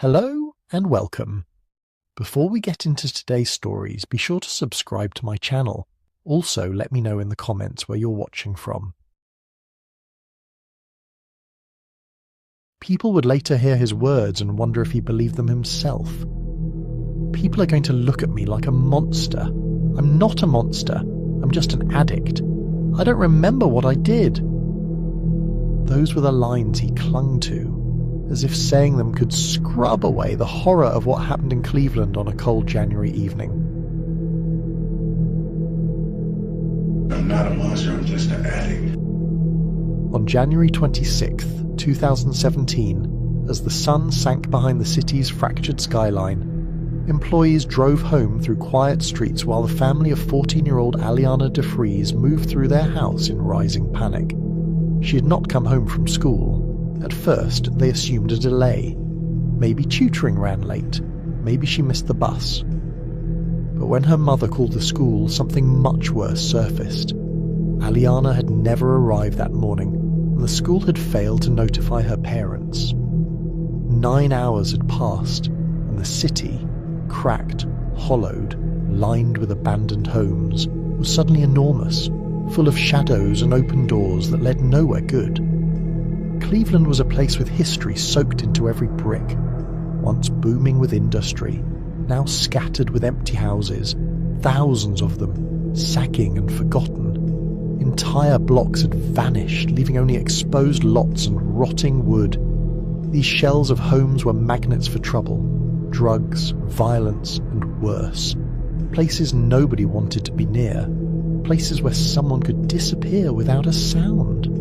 Hello and welcome. Before we get into today's stories, be sure to subscribe to my channel. Also, let me know in the comments where you're watching from. People would later hear his words and wonder if he believed them himself. People are going to look at me like a monster. I'm not a monster. I'm just an addict. I don't remember what I did. Those were the lines he clung to, as if saying them could scrub away the horror of what happened in Cleveland on a cold January evening. I'm not a monster, I'm just an addict. On January 26th, 2017, as the sun sank behind the city's fractured skyline, employees drove home through quiet streets while the family of 14-year-old Aliana Defreeze moved through their house in rising panic. She had not come home from school. At first, they assumed a delay. Maybe tutoring ran late. Maybe she missed the bus. But when her mother called the school, something much worse surfaced. Aliana had never arrived that morning, and the school had failed to notify her parents. 9 hours had passed, and the city, cracked, hollowed, lined with abandoned homes, was suddenly enormous, full of shadows and open doors that led nowhere good. Cleveland was a place with history soaked into every brick, once booming with industry, now scattered with empty houses, thousands of them, sagging and forgotten. Entire blocks had vanished, leaving only exposed lots and rotting wood. These shells of homes were magnets for trouble, drugs, violence, and worse. Places nobody wanted to be near, places where someone could disappear without a sound.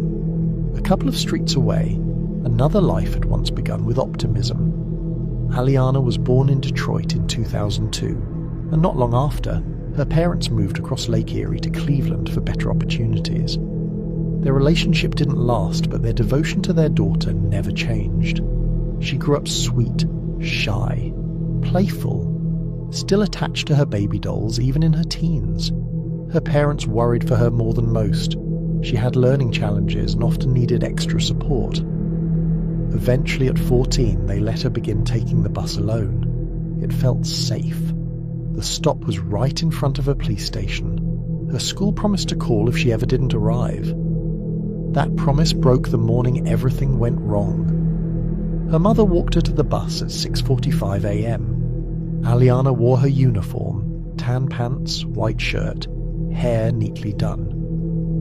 A couple of streets away, another life had once begun with optimism. Aliana was born in Detroit in 2002, and not long after, her parents moved across Lake Erie to Cleveland for better opportunities. Their relationship didn't last, but their devotion to their daughter never changed. She grew up sweet, shy, playful, still attached to her baby dolls even in her teens. Her parents worried for her more than most. She had learning challenges and often needed extra support. Eventually at 14, they let her begin taking the bus alone. It felt safe. The stop was right in front of a police station. Her school promised to call if she ever didn't arrive. That promise broke the morning everything went wrong. Her mother walked her to the bus at 6:45 a.m. Aliana wore her uniform, tan pants, white shirt, hair neatly done.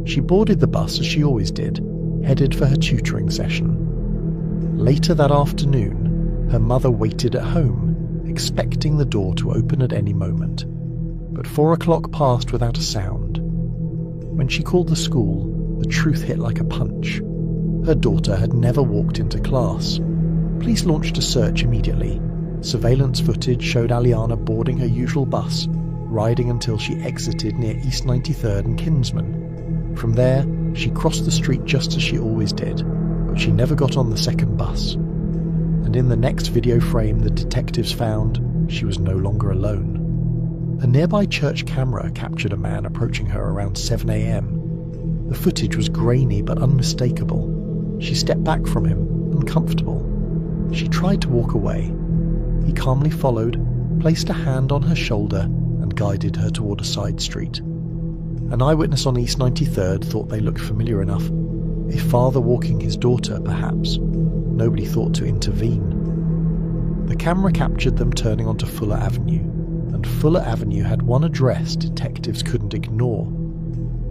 She boarded the bus as she always did, headed for her tutoring session. Later that afternoon, her mother waited at home, expecting the door to open at any moment. But 4 o'clock passed without a sound. When she called the school, the truth hit like a punch. Her daughter had never walked into class. Police launched a search immediately. Surveillance footage showed Aliana boarding her usual bus, riding until she exited near East 93rd and Kinsman. From there, she crossed the street just as she always did, but she never got on the second bus. And in the next video frame the detectives found, she was no longer alone. A nearby church camera captured a man approaching her around 7 a.m. The footage was grainy but unmistakable. She stepped back from him, uncomfortable. She tried to walk away. He calmly followed, placed a hand on her shoulder, and guided her toward a side street. An eyewitness on East 93rd thought they looked familiar enough. A father walking his daughter, perhaps. Nobody thought to intervene. The camera captured them turning onto Fuller Avenue, and Fuller Avenue had one address detectives couldn't ignore.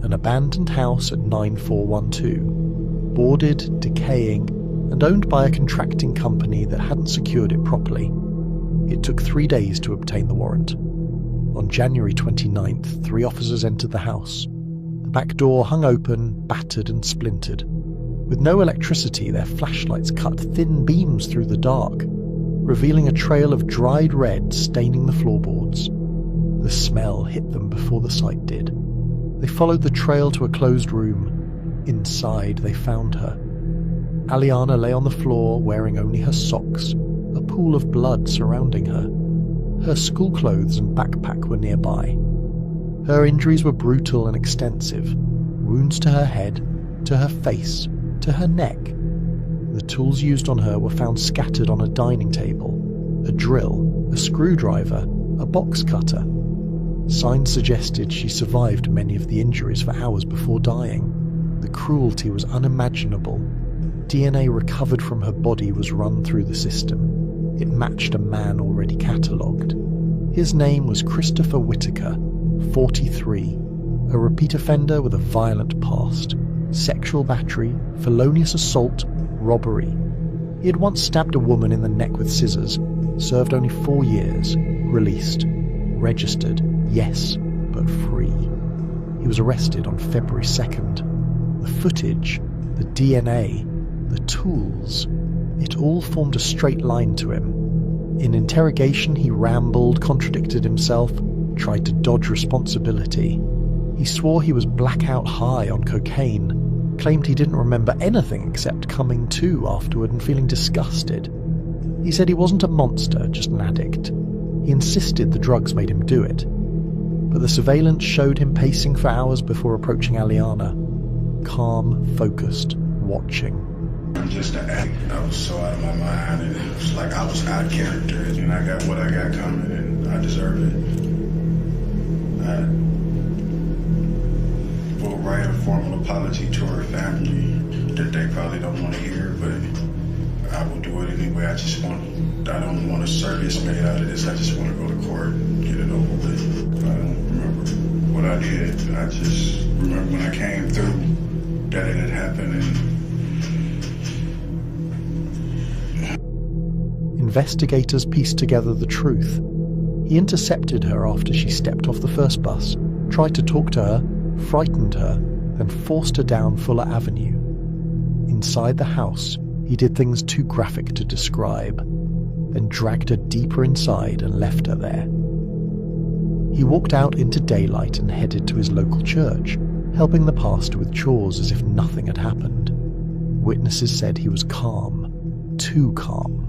An abandoned house at 9412, boarded, decaying, and owned by a contracting company that hadn't secured it properly. It took 3 days to obtain the warrant. On January 29th, 3 officers entered the house. The back door hung open, battered and splintered. With no electricity, their flashlights cut thin beams through the dark, revealing a trail of dried red staining the floorboards. The smell hit them before the sight did. They followed the trail to a closed room. Inside, they found her. Aliana lay on the floor wearing only her socks, a pool of blood surrounding her. Her school clothes and backpack were nearby. Her injuries were brutal and extensive. Wounds to her head, to her face, to her neck. The tools used on her were found scattered on a dining table, drill, a screwdriver, a box cutter. Signs suggested she survived many of the injuries for hours before dying. The cruelty was unimaginable. DNA recovered from her body was run through the system. It matched a man already catalogued. His name was Christopher Whitaker, 43, a repeat offender with a violent past, sexual battery, felonious assault, robbery. He had once stabbed a woman in the neck with scissors, served only 4 years, released, registered, yes, but free. He was arrested on February 2nd. The footage, the DNA, the tools, it all formed a straight line to him. In interrogation, he rambled, contradicted himself, tried to dodge responsibility. He swore he was blackout high on cocaine, claimed he didn't remember anything except coming to afterward and feeling disgusted. He said he wasn't a monster, just an addict. He insisted the drugs made him do it. But the surveillance showed him pacing for hours before approaching Aliana. Calm, focused, watching. I'm just an addict. I was so out of my mind, and it was like I was out of character, and I got what I got coming, and I deserve it. I will write a formal apology to her family that they probably don't want to hear, but I will do it anyway. I don't want a circus made out of this. I just want to go to court and get it over with. I don't remember what I did. I just remember when I came through that it had happened. Investigators pieced together the truth. He intercepted her after she stepped off the first bus, tried to talk to her, frightened her, then forced her down Fuller Avenue. Inside the house, he did things too graphic to describe, then dragged her deeper inside and left her there. He walked out into daylight and headed to his local church, helping the pastor with chores as if nothing had happened. Witnesses said he was calm, too calm.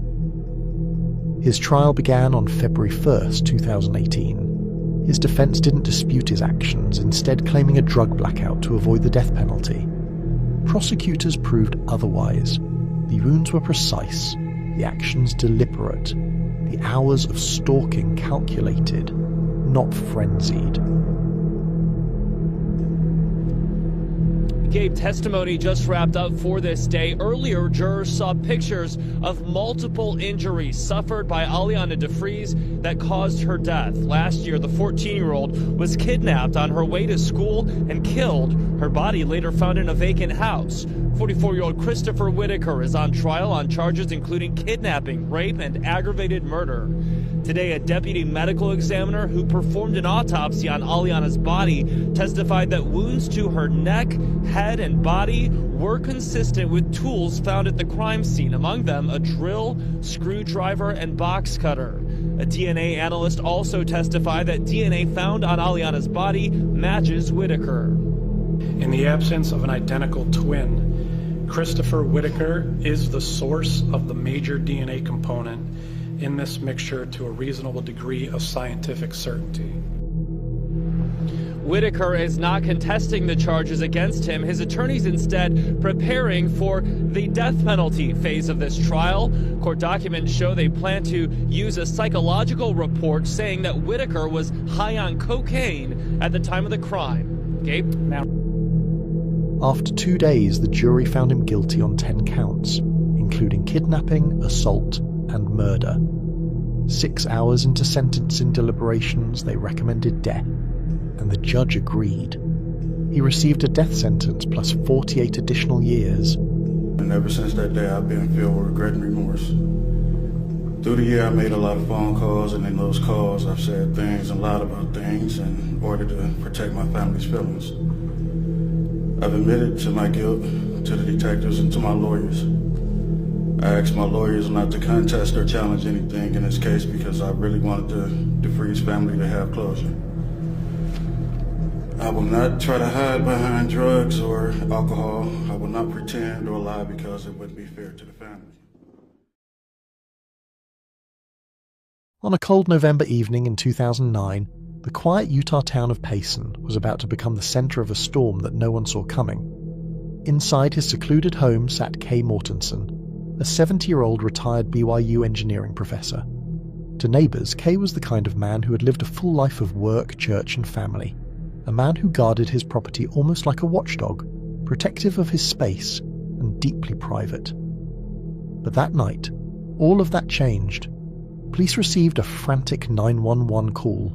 His trial began on February 1st, 2018. His defense didn't dispute his actions, instead claiming a drug blackout to avoid the death penalty. Prosecutors proved otherwise. The wounds were precise, the actions deliberate, the hours of stalking calculated, not frenzied. Gabe, testimony just wrapped up for this day. Earlier, jurors saw pictures of multiple injuries suffered by Aliana Defreeze that caused her death. Last year, the 14-year-old was kidnapped on her way to school and killed. Her body later found in a vacant house. 44-year-old Christopher Whitaker is on trial on charges including kidnapping, rape, and aggravated murder. Today, a deputy medical examiner who performed an autopsy on Aliana's body testified that wounds to her neck, head, and body were consistent with tools found at the crime scene, among them a drill, screwdriver, and box cutter. A DNA analyst also testified that DNA found on Aliana's body matches Whitaker. In the absence of an identical twin, Christopher Whitaker is the source of the major DNA component in this mixture to a reasonable degree of scientific certainty. Whitaker is not contesting the charges against him. His attorney's instead preparing for the death penalty phase of this trial. Court documents show they plan to use a psychological report saying that Whitaker was high on cocaine at the time of the crime. Gabe? After 2 days, the jury found him guilty on 10 counts, including kidnapping, assault, and murder. 6 hours into sentencing deliberations, they recommended death, and the judge agreed. He received a death sentence plus 48 additional years. And ever since that day, I've been filled with regret and remorse. Through the year, I made a lot of phone calls, and in those calls, I've said things and lied about things in order to protect my family's feelings. I've admitted to my guilt to the detectives and to my lawyers. I asked my lawyers not to contest or challenge anything in this case because I really wanted the Defreeze family to have closure. I will not try to hide behind drugs or alcohol. I will not pretend or lie because it wouldn't be fair to the family. On a cold November evening in 2009, the quiet Utah town of Payson was about to become the center of a storm that no one saw coming. Inside his secluded home sat Kay Mortensson, a 70-year-old retired BYU engineering professor. To neighbours, Kay was the kind of man who had lived a full life of work, church and family. A man who guarded his property almost like a watchdog, protective of his space and deeply private. But that night, all of that changed. Police received a frantic 911 call.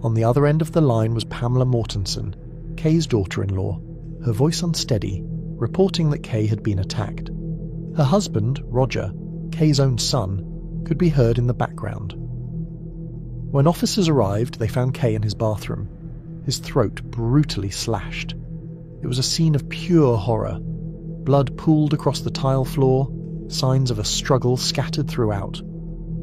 On the other end of the line was Pamela Mortensson, Kay's daughter-in-law, her voice unsteady, reporting that Kay had been attacked. Her husband, Roger, Kay's own son, could be heard in the background. When officers arrived, they found Kay in his bathroom, his throat brutally slashed. It was a scene of pure horror. Blood pooled across the tile floor, signs of a struggle scattered throughout.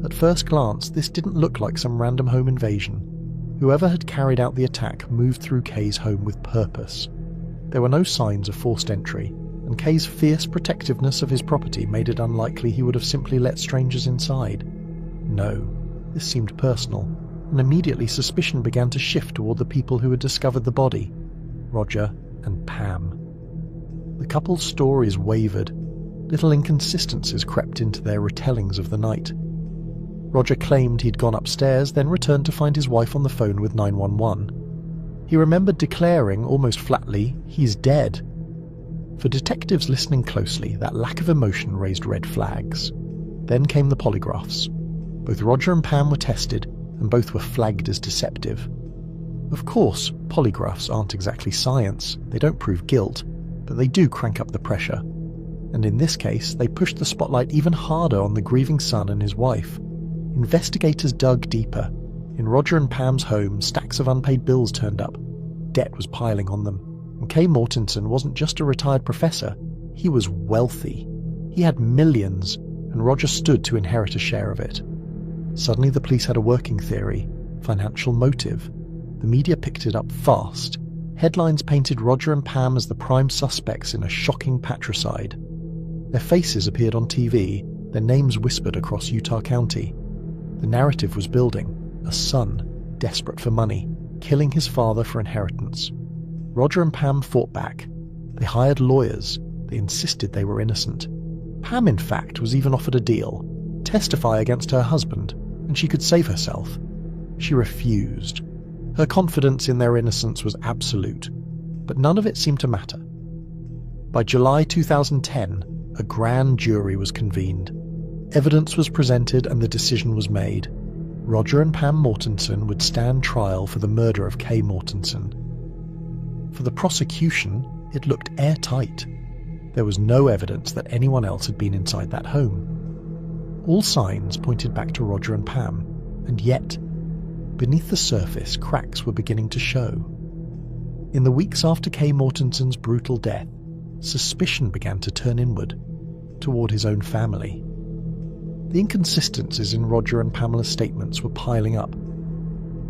At first glance, this didn't look like some random home invasion. Whoever had carried out the attack moved through Kay's home with purpose. There were no signs of forced entry, and Kay's fierce protectiveness of his property made it unlikely he would have simply let strangers inside. No, this seemed personal, and immediately suspicion began to shift toward the people who had discovered the body, Roger and Pam. The couple's stories wavered. Little inconsistencies crept into their retellings of the night. Roger claimed he'd gone upstairs, then returned to find his wife on the phone with 911. He remembered declaring, almost flatly, "He's dead." For detectives listening closely, that lack of emotion raised red flags. Then came the polygraphs. Both Roger and Pam were tested, and both were flagged as deceptive. Of course, polygraphs aren't exactly science. They don't prove guilt, but they do crank up the pressure. And in this case, they pushed the spotlight even harder on the grieving son and his wife. Investigators dug deeper. In Roger and Pam's home, stacks of unpaid bills turned up. Debt was piling on them. And Kay Mortensson wasn't just a retired professor, he was wealthy. He had millions, and Roger stood to inherit a share of it. Suddenly the police had a working theory: financial motive. The media picked it up fast. Headlines painted Roger and Pam as the prime suspects in a shocking patricide. Their faces appeared on TV, their names whispered across Utah County. The narrative was building: a son, desperate for money, killing his father for inheritance. Roger and Pam fought back. They hired lawyers. They insisted they were innocent. Pam, in fact, was even offered a deal: testify against her husband, and she could save herself. She refused. Her confidence in their innocence was absolute, but none of it seemed to matter. By July 2010, a grand jury was convened. Evidence was presented and the decision was made. Roger and Pam Mortensson would stand trial for the murder of Kay Mortensson. For the prosecution, it looked airtight. There was no evidence that anyone else had been inside that home. All signs pointed back to Roger and Pam, and yet, beneath the surface, cracks were beginning to show. In the weeks after Kay Mortensson's brutal death, suspicion began to turn inward, toward his own family. The inconsistencies in Roger and Pamela's statements were piling up.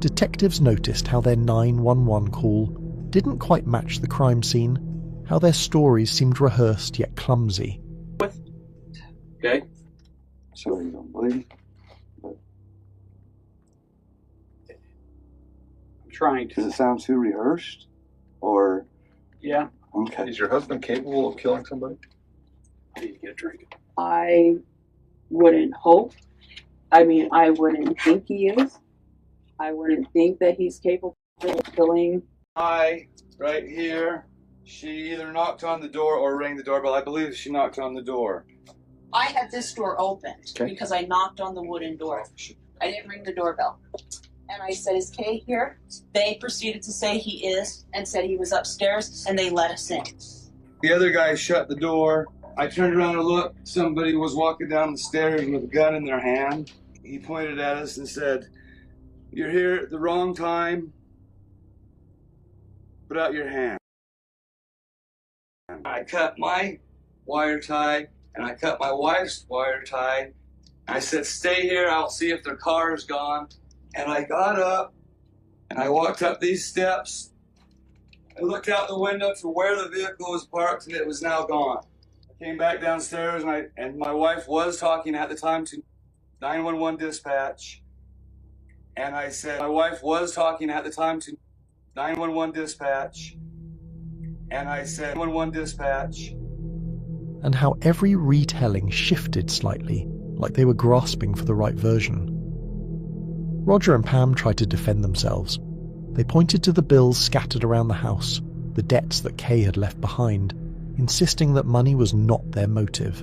Detectives noticed how their 911 call didn't quite match the crime scene, how their stories seemed rehearsed yet clumsy. Okay. So you don't believe? I'm trying to. Does it sound too rehearsed? Or? Yeah. Okay. Is your husband capable of killing somebody? I need to get a drink. I wouldn't hope. I mean, I wouldn't think he is. I wouldn't think that he's capable of killing. Right here, she either knocked on the door or rang the doorbell. I believe she knocked on the door. I had this door opened because I knocked on the wooden door. I didn't ring the doorbell. And I said, "Is Kay here?" They proceeded to say he is and said he was upstairs, and they let us in. The other guy shut the door. I turned around and looked. Somebody was walking down the stairs with a gun in their hand. He pointed at us and said, "You're here at the wrong time. Put out your hand." I cut my wire tie, and I cut my wife's wire tie. I said, "Stay here, I'll see if their car is gone." And I got up, and I walked up these steps. I looked out the window to where the vehicle was parked, and it was now gone. I came back downstairs, and my wife was talking at the time to 911 dispatch. And I said, my wife was talking at the time to 911 dispatch. And I said, 911 dispatch. And how every retelling shifted slightly, like they were grasping for the right version. Roger and Pam tried to defend themselves. They pointed to the bills scattered around the house, the debts that Kay had left behind, insisting that money was not their motive.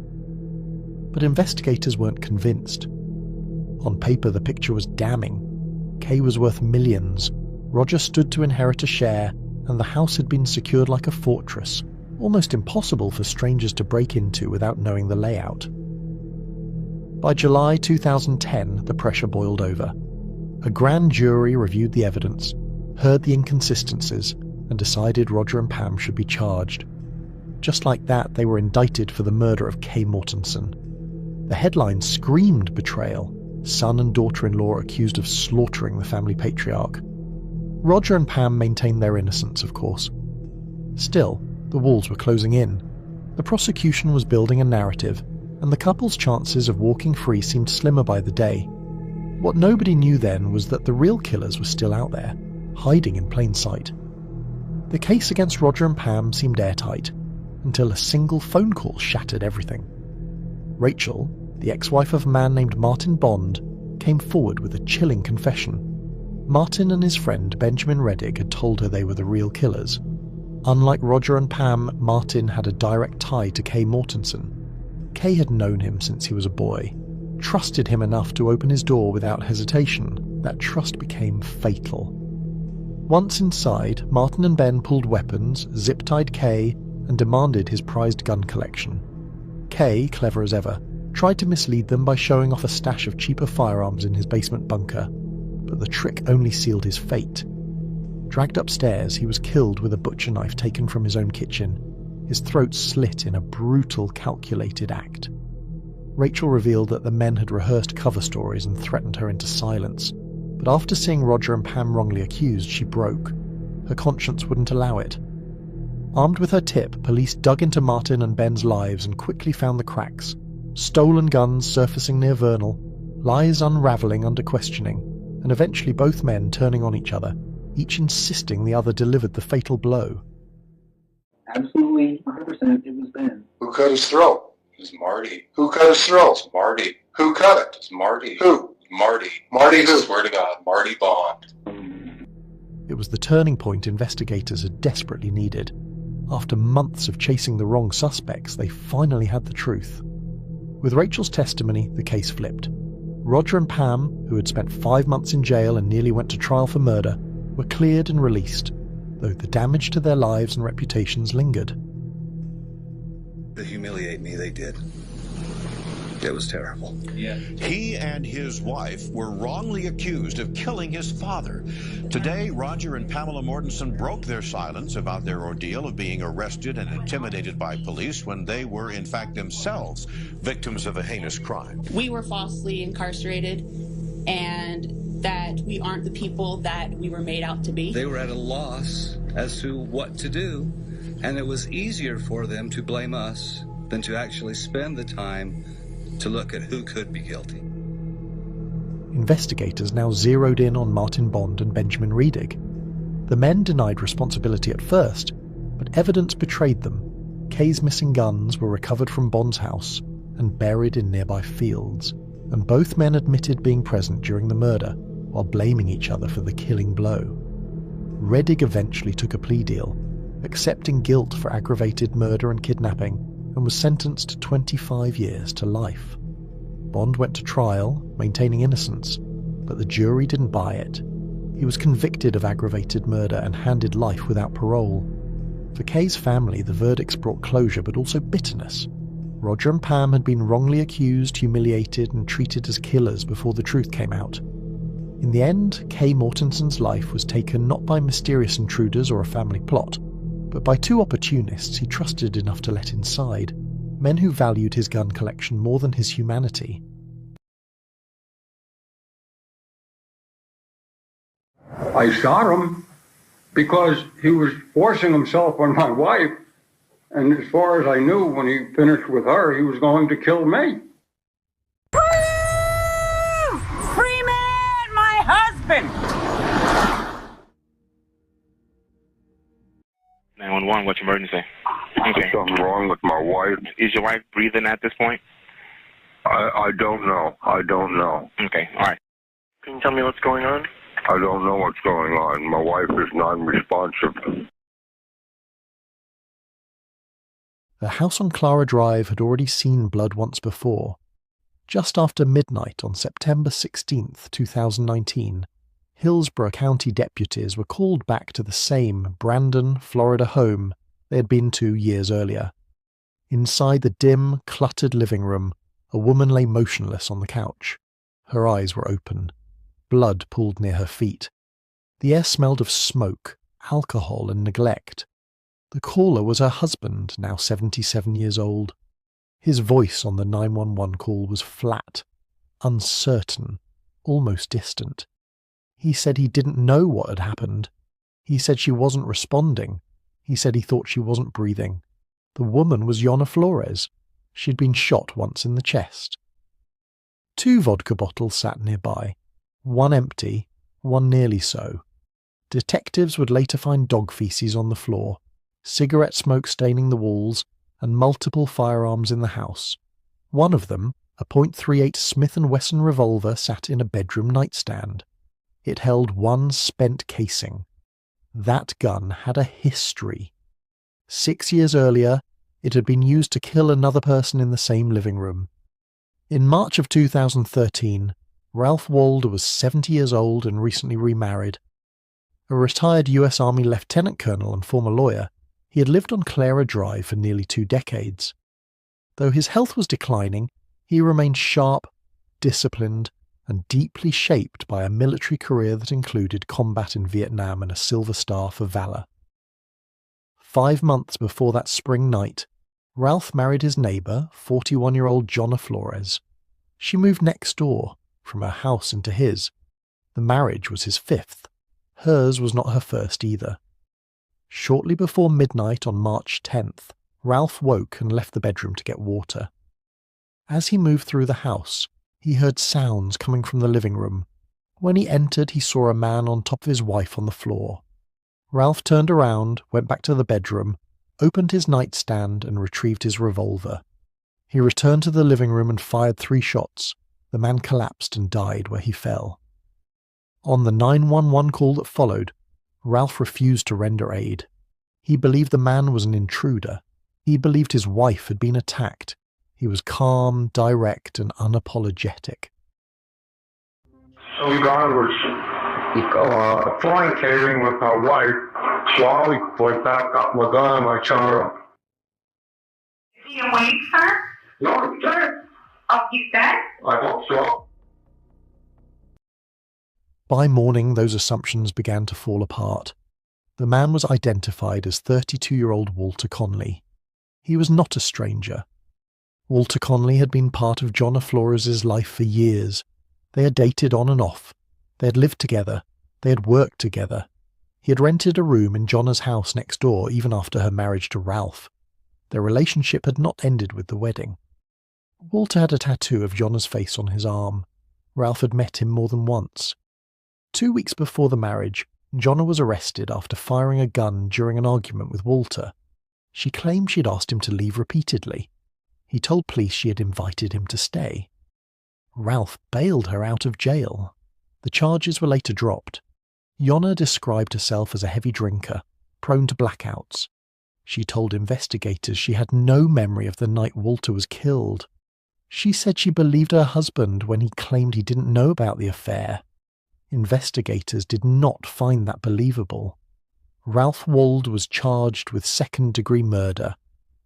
But investigators weren't convinced. On paper, the picture was damning. Kay was worth millions, Roger stood to inherit a share, and the house had been secured like a fortress, almost impossible for strangers to break into without knowing the layout. By July 2010, the pressure boiled over. A grand jury reviewed the evidence, heard the inconsistencies, and decided Roger and Pam should be charged. Just like that, they were indicted for the murder of Kay Mortensson. The headline screamed betrayal, son and daughter-in-law accused of slaughtering the family patriarch. Roger and Pam maintained their innocence, of course. Still, the walls were closing in. The prosecution was building a narrative, and the couple's chances of walking free seemed slimmer by the day. What nobody knew then was that the real killers were still out there, hiding in plain sight. The case against Roger and Pam seemed airtight, until a single phone call shattered everything. Rachel, the ex-wife of a man named Martin Bond, came forward with a chilling confession. Martin and his friend Benjamin Reddig had told her they were the real killers. Unlike Roger and Pam, Martin had a direct tie to Kay Mortensson. Kay had known him since he was a boy, trusted him enough to open his door without hesitation. That trust became fatal. Once inside, Martin and Ben pulled weapons, zip-tied Kay, and demanded his prized gun collection. Kay, clever as ever, tried to mislead them by showing off a stash of cheaper firearms in his basement bunker, but the trick only sealed his fate. Dragged upstairs, he was killed with a butcher knife taken from his own kitchen, his throat slit in a brutal, calculated act. Rachel revealed that the men had rehearsed cover stories and threatened her into silence, but after seeing Roger and Pam wrongly accused, she broke. Her conscience wouldn't allow it. Armed with her tip, police dug into Martin and Ben's lives and quickly found the cracks. Stolen guns surfacing near Vernal, lies unravelling under questioning, and eventually both men turning on each other, each insisting the other delivered the fatal blow. Absolutely, 100% it was Ben. Who cut his throat? It was Marty. Who cut his throat? It's Marty. Who cut it? It's Marty. Who? Marty. Marty who? I swear to God, Marty Bond. It was the turning point investigators had desperately needed. After months of chasing the wrong suspects, they finally had the truth. With Rachel's testimony, the case flipped. Roger and Pam, who had spent 5 months in jail and nearly went to trial for murder, were cleared and released, though the damage to their lives and reputations lingered. To humiliate me, they did. It was terrible. Yeah. He and his wife were wrongly accused of killing his father. Today, Roger and Pamela Mortensen broke their silence about their ordeal of being arrested and intimidated by police when they were, in fact, themselves victims of a heinous crime. We were falsely incarcerated, and that we aren't the people that we were made out to be. They were at a loss as to what to do, and it was easier for them to blame us than to actually spend the time to look at who could be guilty. Investigators now zeroed in on Martin Bond and Benjamin Reddig. The men denied responsibility at first, but evidence betrayed them. Kay's missing guns were recovered from Bond's house and buried in nearby fields, and both men admitted being present during the murder, while blaming each other for the killing blow. Reddig eventually took a plea deal, accepting guilt for aggravated murder and kidnapping, and was sentenced to 25 years to life. Bond went to trial, maintaining innocence, but the jury didn't buy it. He was convicted of aggravated murder and handed life without parole. For Kay's family, the verdicts brought closure but also bitterness. Roger and Pam had been wrongly accused, humiliated, and treated as killers before the truth came out. In the end, Kay Mortensson's life was taken not by mysterious intruders or a family plot, but by 2 opportunists he trusted enough to let inside, men who valued his gun collection more than his humanity. I shot him because he was forcing himself on my wife, and as far as I knew, when he finished with her, he was going to kill me. Free man, my husband! 911, what's your emergency? Okay. Something wrong with my wife. Is your wife breathing at this point? I don't know. Okay, all right. Can you tell me what's going on? I don't know what's going on. My wife is non-responsive. The house on Clara Drive had already seen blood once before. Just after midnight on September 16th, 2019, Hillsborough County deputies were called back to the same Brandon, Florida home they had been to years earlier. Inside the dim, cluttered living room, a woman lay motionless on the couch. Her eyes were open. Blood pooled near her feet. The air smelled of smoke, alcohol, and neglect. The caller was her husband, now 77 years old. His voice on the 911 call was flat, uncertain, almost distant. He said he didn't know what had happened. He said she wasn't responding. He said he thought she wasn't breathing. The woman was Yana Flores. She'd been shot once in the chest. 2 vodka bottles sat nearby, one empty, one nearly so. Detectives would later find dog feces on the floor, cigarette smoke staining the walls, and multiple firearms in the house. One of them, a .38 Smith & Wesson revolver, sat in a bedroom nightstand. It held one spent casing. That gun had a history. 6 years earlier, it had been used to kill another person in the same living room. In March of 2013, Ralph Wald was 70 years old and recently remarried. A retired US Army lieutenant colonel and former lawyer, he had lived on Clara Drive for nearly 2 decades. Though his health was declining, he remained sharp, disciplined, and deeply shaped by a military career that included combat in Vietnam and a Silver Star for valor. 5 months before that spring night, Ralph married his neighbour, 41-year-old Yana Flores. She moved next door, from her house into his. The marriage was his 5th. Hers was not her first either. Shortly before midnight on March 10th, Ralph woke and left the bedroom to get water. As he moved through the house, he heard sounds coming from the living room. When he entered, he saw a man on top of his wife on the floor. Ralph turned around, went back to the bedroom, opened his nightstand and retrieved his revolver. He returned to the living room and fired 3 shots. The man collapsed and died where he fell. On the 911 call that followed, Ralph refused to render aid. He believed the man was an intruder. He believed his wife had been attacked. He was calm, direct, and unapologetic. Some guy was fornicating with my wife, so I went back, got my gun, and I shot her. Is he awake, sir? No, he's dead. Oh, he's dead? I hope so. By morning, those assumptions began to fall apart. The man was identified as 32-year-old Walter Conley. He was not a stranger. Walter Conley had been part of Yana Flores' life for years. They had dated on and off. They had lived together. They had worked together. He had rented a room in Jana's house next door even after her marriage to Ralph. Their relationship had not ended with the wedding. Walter had a tattoo of Jana's face on his arm. Ralph had met him more than once. 2 weeks before the marriage, Yana was arrested after firing a gun during an argument with Walter. She claimed she had asked him to leave repeatedly. He told police she had invited him to stay. Ralph bailed her out of jail. The charges were later dropped. Yana described herself as a heavy drinker, prone to blackouts. She told investigators she had no memory of the night Walter was killed. She said she believed her husband when he claimed he didn't know about the affair. Investigators did not find that believable. Ralph Wald was charged with second-degree murder.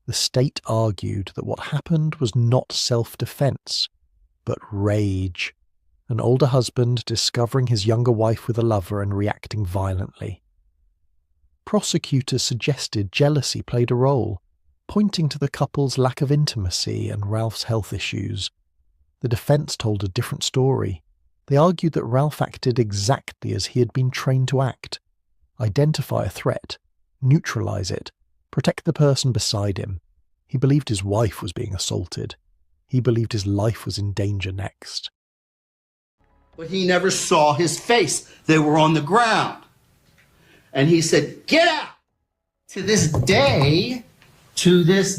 The state argued that what happened was not self-defense, but rage. An older husband discovering his younger wife with a lover and reacting violently. Prosecutors suggested jealousy played a role, pointing to the couple's lack of intimacy and Ralph's health issues. The defense told a different story. They argued that Ralph acted exactly as he had been trained to act. Identify a threat, neutralize it, protect the person beside him. He believed his wife was being assaulted. He believed his life was in danger next. But he never saw his face. They were on the ground. And he said, "Get out!" To this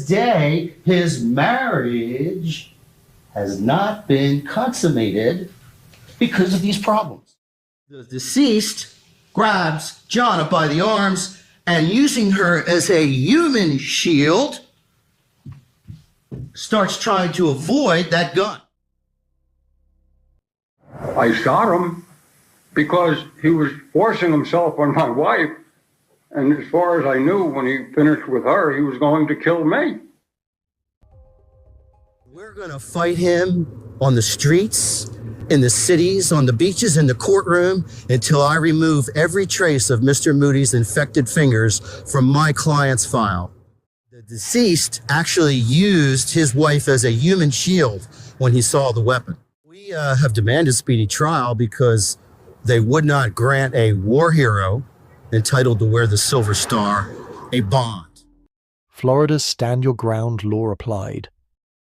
day, his marriage has not been consummated because of these problems. The deceased grabs Jonna by the arms and, using her as a human shield, starts trying to avoid that gun. I shot him because he was forcing himself on my wife. And as far as I knew, when he finished with her, he was going to kill me. We're going to fight him on the streets, in the cities, on the beaches, in the courtroom, until I remove every trace of Mr. Moody's infected fingers from my client's file. The deceased actually used his wife as a human shield when he saw the weapon. We have demanded speedy trial because they would not grant a war hero entitled to wear the Silver Star a bond. Florida's Stand Your Ground law applied.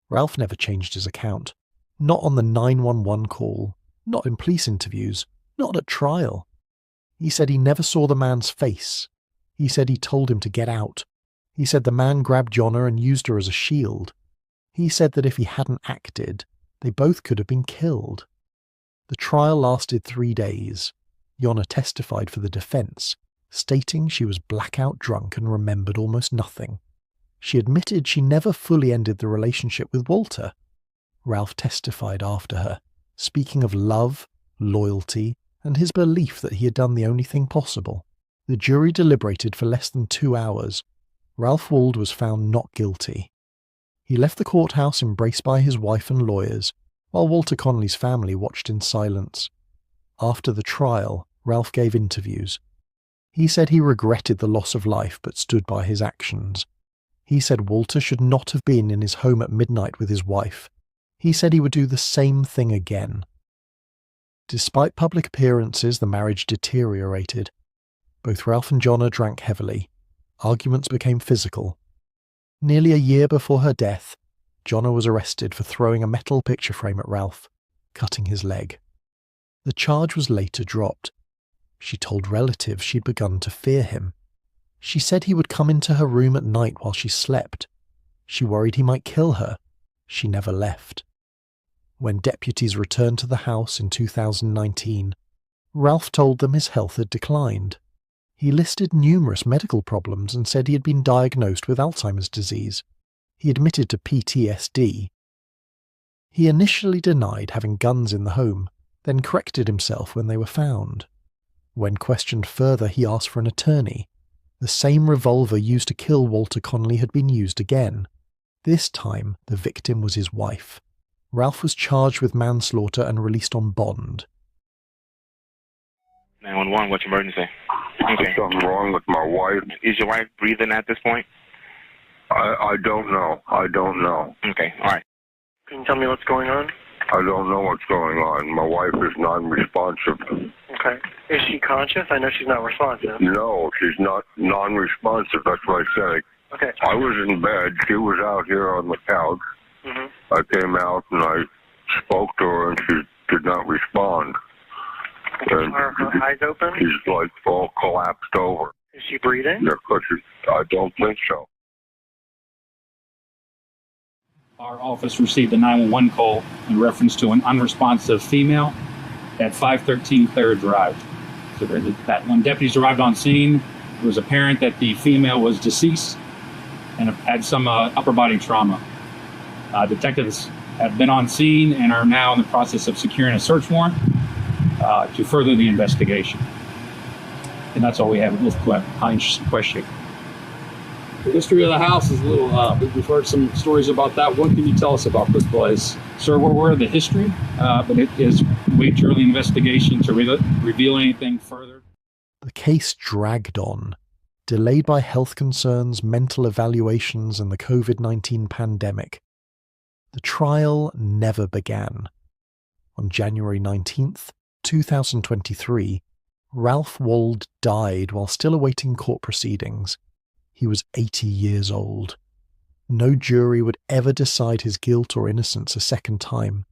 Ralph never changed his account. Not on the 911 call, not in police interviews, not at trial. He said he never saw the man's face. He said he told him to get out. He said the man grabbed Jonna and used her as a shield. He said that if he hadn't acted, they both could have been killed. The trial lasted 3 days. Jonna testified for the defense, stating she was blackout drunk and remembered almost nothing. She admitted she never fully ended the relationship with Walter. Ralph testified after her, speaking of love, loyalty, and his belief that he had done the only thing possible. The jury deliberated for less than 2 hours. Ralph Wald was found not guilty. He left the courthouse embraced by his wife and lawyers, while Walter Connolly's family watched in silence. After the trial, Ralph gave interviews. He said he regretted the loss of life but stood by his actions. He said Walter should not have been in his home at midnight with his wife. He said he would do the same thing again. Despite public appearances, the marriage deteriorated. Both Ralph and Jonna drank heavily. Arguments became physical. Nearly a year before her death, Jonna was arrested for throwing a metal picture frame at Ralph, cutting his leg. The charge was later dropped. She told relatives she'd begun to fear him. She said he would come into her room at night while she slept. She worried he might kill her. She never left. When deputies returned to the house in 2019, Ralph told them his health had declined. He listed numerous medical problems and said he had been diagnosed with Alzheimer's disease. He admitted to PTSD. He initially denied having guns in the home, then corrected himself when they were found. When questioned further, he asked for an attorney. The same revolver used to kill Walter Connolly had been used again. This time, the victim was his wife. Ralph was charged with manslaughter and released on bond. 911, what's your emergency? Okay. Something wrong with my wife. Is your wife breathing at this point? I don't know. I don't know. Okay, all right. Can you tell me what's going on? I don't know what's going on. My wife is non-responsive. Okay. Is she conscious? I know she's not responsive. No, she's not non-responsive. That's what I said. Okay. I was in bed. She was out here on the couch. Mm-hmm. I came out and I spoke to her and she did not respond. And Are her eyes open? She's like all collapsed over. Is she breathing? Yeah, I don't think so. Our office received a 911 call in reference to an unresponsive female at 513 Clare Drive. So that when deputies arrived on scene, it was apparent that the female was deceased and had some upper body trauma. Detectives have been on scene and are now in the process of securing a search warrant to further the investigation. And that's all we have with question. The history of the house is a little, we've heard some stories about that. What can you tell us about this place? Sir, we're aware of the history, but it is way too early investigation to reveal anything further. The case dragged on, delayed by health concerns, mental evaluations, and the COVID-19 pandemic. The trial never began. On January 19th, 2023, Ralph Wald died while still awaiting court proceedings. He was 80 years old. No jury would ever decide his guilt or innocence a second time.